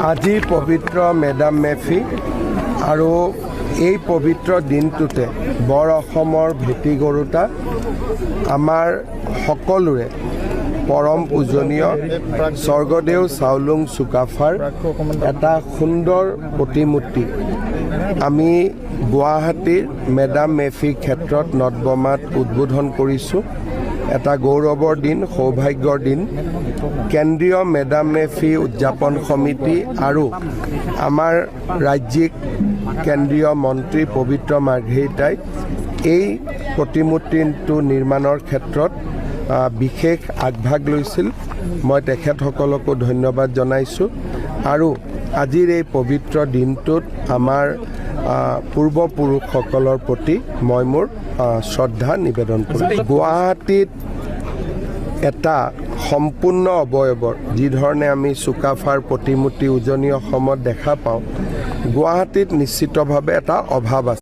আজি পবিত্ৰ মেডাম মেফি আৰু এই পবিত্ৰ দিনটোতে বৰ অসমৰ ভেটিগৰুতা আমাৰ সকলোৰে পৰম পূজনীয় স্বৰ্গদেউ চাওলুং চুকাফাৰ এটা সুন্দৰ প্ৰতিমূৰ্তি আমি গুৱাহাটীৰ মেডাম মেফি ক্ষেত্ৰত নটবমাত উদ্বোধন কৰিছোঁ। এটা গৌৰৱৰ দিন, সৌভাগ্যৰ দিন। কেন্দ্ৰীয় মেডাম মেফি উদযাপন সমিতি আৰু আমাৰ ৰাজ্যিক কেন্দ্ৰীয় মন্ত্ৰী পবিত্ৰ মাৰ্ঘেৰিটাই এই প্ৰতিমূৰ্তিটো নিৰ্মাণৰ ক্ষেত্ৰত বিশেষ আগভাগ লৈছিল। মই তেখেতসকলকো ধন্যবাদ জনাইছোঁ আৰু আজিৰ এই পবিত্ৰ দিনটোত আমাৰ পূৰ্বপুৰুষসকলৰ প্ৰতি মই মোৰ শ্ৰদ্ধা নিবেদন কৰিছোঁ। গুৱাহাটীত এটা সম্পূৰ্ণ অৱয়ৱৰ যিধৰণে আমি চুকাফাৰ প্ৰতিমূৰ্তি উজনি অসমত দেখা পাওঁ, গুৱাহাটীত নিশ্চিতভাৱে এটা অভাৱ আছে।